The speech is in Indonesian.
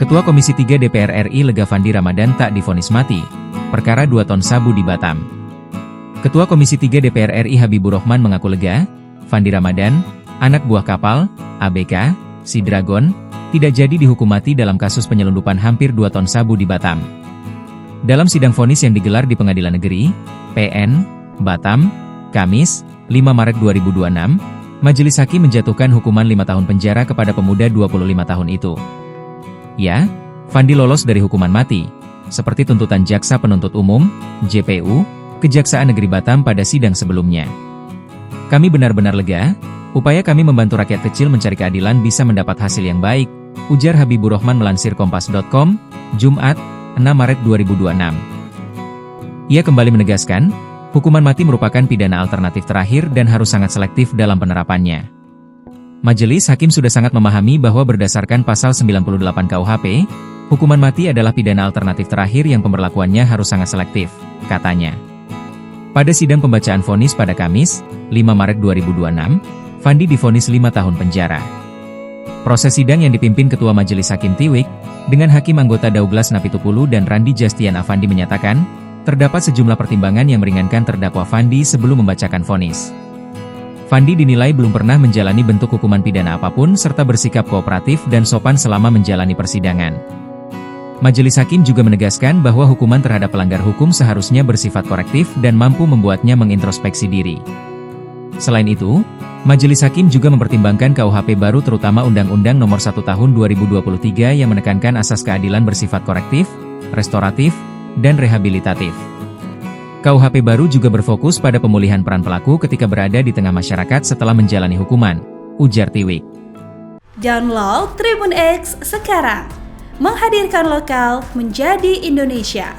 Ketua Komisi 3 DPR RI Lega Fandi Ramadan tak divonis mati. Perkara 2 ton sabu di Batam. Ketua Komisi 3 DPR RI Habibur Rahman mengaku lega, Fandi Ramadan, anak buah kapal, ABK, Sea Dragon, tidak jadi dihukum mati dalam kasus penyelundupan hampir 2 ton sabu di Batam. Dalam sidang vonis yang digelar di Pengadilan Negeri, PN, Batam, Kamis, 5 Maret 2026, Majelis Hakim menjatuhkan hukuman 5 tahun penjara kepada pemuda 25 tahun itu. Ya, Fandi lolos dari hukuman mati, seperti tuntutan Jaksa Penuntut Umum, JPU, Kejaksaan Negeri Batam pada sidang sebelumnya. Kami benar-benar lega, upaya kami membantu rakyat kecil mencari keadilan bisa mendapat hasil yang baik, ujar Habibur Rahman melansir Kompas.com, Jumat, 6 Maret 2026. Ia kembali menegaskan, hukuman mati merupakan pidana alternatif terakhir dan harus sangat selektif dalam penerapannya. Majelis Hakim sudah sangat memahami bahwa berdasarkan pasal 98 KUHP, hukuman mati adalah pidana alternatif terakhir yang pemberlakuannya harus sangat selektif, katanya. Pada sidang pembacaan vonis pada Kamis, 5 Maret 2026, Fandi divonis 5 tahun penjara. Proses sidang yang dipimpin Ketua Majelis Hakim Tiwik, dengan Hakim anggota Douglas Napitupulu dan Randi Jastian Afandi menyatakan, terdapat sejumlah pertimbangan yang meringankan terdakwa Fandi sebelum membacakan vonis. Fandi dinilai belum pernah menjalani bentuk hukuman pidana apapun serta bersikap kooperatif dan sopan selama menjalani persidangan. Majelis Hakim juga menegaskan bahwa hukuman terhadap pelanggar hukum seharusnya bersifat korektif dan mampu membuatnya mengintrospeksi diri. Selain itu, Majelis Hakim juga mempertimbangkan KUHP baru terutama Undang-Undang Nomor 1 Tahun 2023 yang menekankan asas keadilan bersifat korektif, restoratif, dan rehabilitatif. KUHP baru juga berfokus pada pemulihan peran pelaku ketika berada di tengah masyarakat setelah menjalani hukuman, ujar Tiwik. Download Tribun X sekarang, menghadirkan lokal menjadi Indonesia.